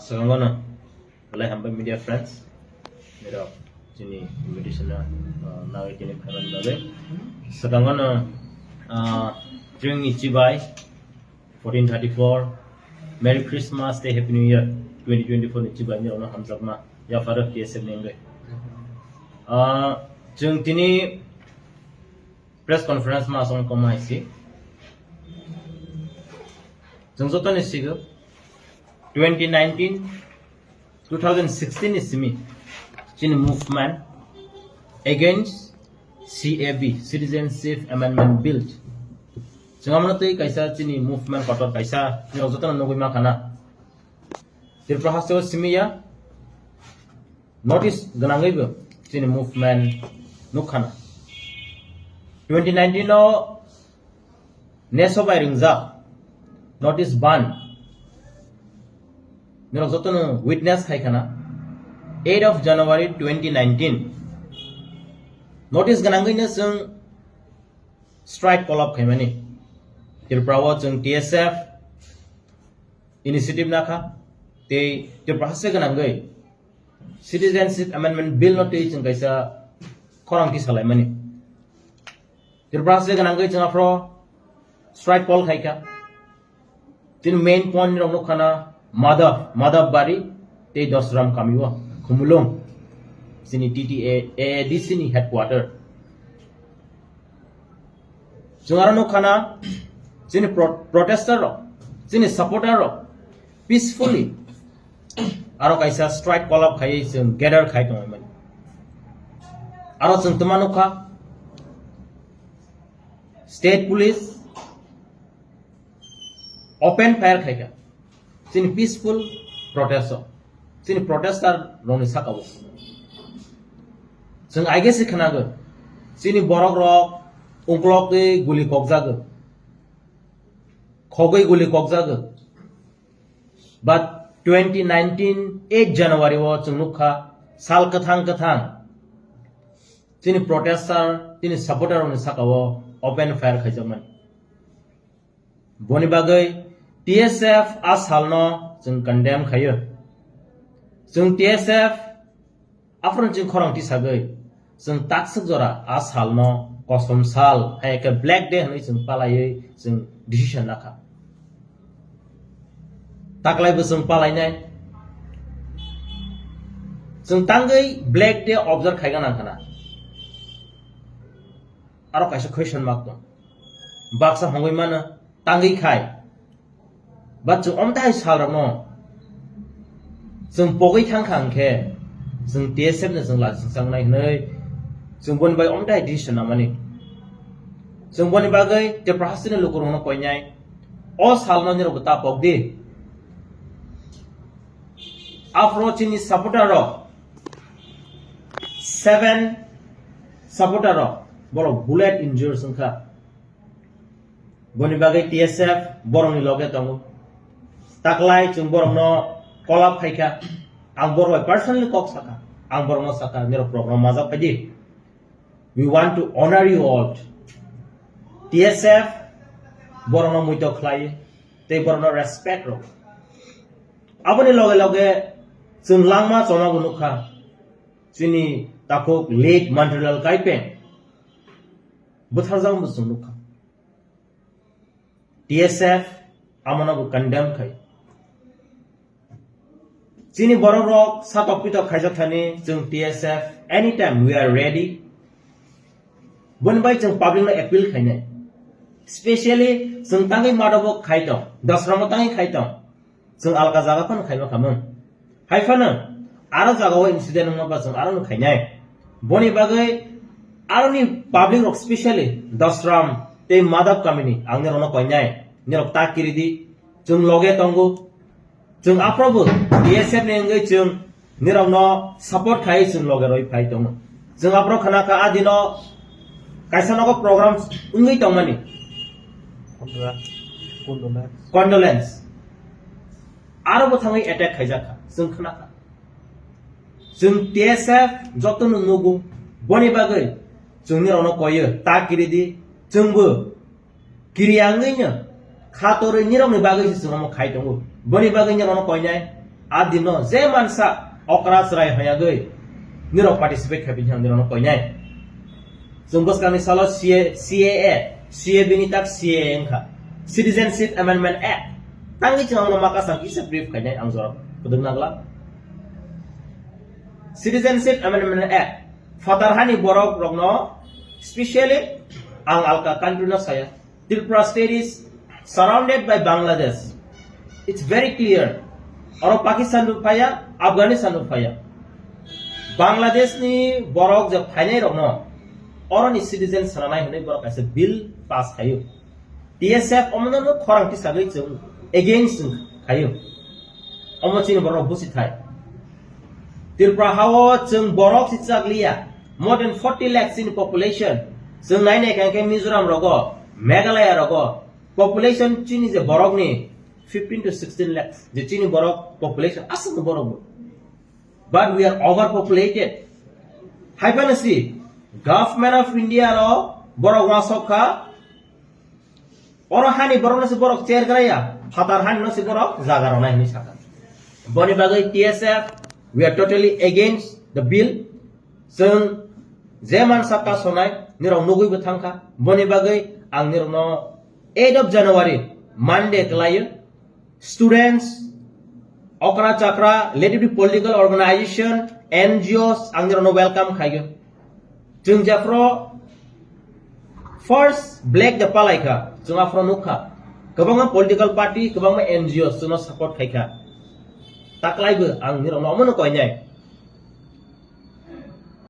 Sekarang boleh hampa media friends, mera sini invitation na kini payment bagai. Sekarang jeng ichibai 1434 Merry Christmas Day Happy New Year 2024 ichibai ni orang hamzak ma ya farak KSM nengai. Jeng tini press conference ma asal komai si. Jeng sotan isi ke 2016 is me. Chini movement against CAB Citizenship Amendment Bill. Jangan tu kaisa chini movement kotor kaisa ni rozotan nunggu makana. Terprahasyo simi ya notice ganangai be chini movement nukhana. 2019 no neso by ringza notice ban. Nero zotono witness hai kana 8 of January 2019 notice ganangai na sung strike call up khaimani tirprawa sung TSF initiative nakha te tirprahase ganangai citizenship amendment bill no te sung kaisa khorang ki salaimani tirprahase ganangai sung afro strike call khaika tin main point rong no khana Madhav Bari te Dasaram Kamio Kumulong sini TTA AADC ni headquarter Jungarano khana sini protester ro sini supporter ro peacefully aro kaisa strike call up khai sing gather khai to man aro sing tumano kha state police open fire khai ka sini peaceful protester sini protester roni sakawo sing aige se khana go sini borok rok ungklok te guli kokja go khogoi guli kokja go but 2019 8 January wo chungukha sal kathang sini protester sini supporter roni sakawo open fire khaijaman boni bagai TSF asalno jeng condemn khayo jeng TSF afron jeng khorang ti sagai jeng taksuk jora asalno kosom sal hai ka black day hani jeng palai jeng decision nakha taklai bu jeng palai nai jeng tangai black day observe khaiga nangkana aro kaisa question mark to baksa hongoi mana tangai khai but jung omdai salramo jung pogoi thang khe jung TSF na jung la sang nai nei jung bon bai omdai decision amani jung bon bagai te prahasina lukurung no koinyai o salno ni robta pogdi approach ni supporter ro 7 supporter ro bolo bullet injured sangkha boni bagai TSF borong ni loge tongo taklai chung borong no call up khaika ang borong personally kok saka ang borong no saka nero program maza padi we want to honor you all TSF borong no muito khlai te borong no respect ro aboni loge chung langma choma gunu kha chini takok late material kaipen butharjang busung nukha TSF amana bu condemn khai Sini borok satok pito khajak thani jung TSF anytime we are ready bonbai jung public na appeal khaine especially jung tangai madabo khaito Dasaram tangai khaito jung alga jaga pan khaima khamon haifana aro jaga o incident no ba jung aro khainai boni bagai aro ni public rock especially Dasaram te Madhav kamini angne rono koinai nirok takiridi jung loge tongo jung aprobo TSF nengai jung nirok no support khai jung loge roi phai tong jung apro khana ka adino kaisa no program ungai tongmani condolence aro bo thangai attack khaijaka jung khana ka jung TSF joto no nugu boni bagai jung nirok no koyo takiridi jungbo kiriangai nya Khatori nirong ni bagay si sungamo khai tongo. Boni bagay niya rono koinay. Adino je mansa okra serai hayagoi. Nirong participate khabin hang nirono koinay. Sungbos kami salo CA binitak CA engka. Citizenship Amendment Act. Tangi chang no makasang isa brief kainay ang zorok. Kudung nagla. Citizenship Amendment Act. Fatarhani borok rogno, especially ang alka country na saya. Tripura state is surrounded by Bangladesh. It's very clear. Oro Pakistan rupaya, Afghanistan rupaya. Bangladesh ni borok jab phainai rogno. Oro ni citizen sananai hunai borok as a bill pass hayo. TSF omno no khorang ti sagai chung against hayo. Omochin borok busi thai. Tripura hawo chung borok si chakliya. More than 40 lakhs in population. So nine can Mizoram rogo, Meghalaya rogo. Population Chin is a borok ni 15 to 16 lakhs. The Chini borok population asam borok. But we are overpopulated. Hypanasi, government of India ro borok wasoka. Oro hani borok nasi borok chair karaya. Fatar hani nasi borok zagaro na ini saka. Boni bagai TSF, we are totally against the bill. So Zeman Saka Sonai, Niro Nugui Butanka, Boni Bagay, and Nirno 8th of January, Monday Telayo, students, Okra Chakra, related political organization, NGOs, and Nirno welcome Kayo. Jungjafro, first Black the Palaika, Jungafro Nuka, Kabanga political party, Kabanga NGOs, Suno support Kaika. Taklaibu, and Niro Monokoinai.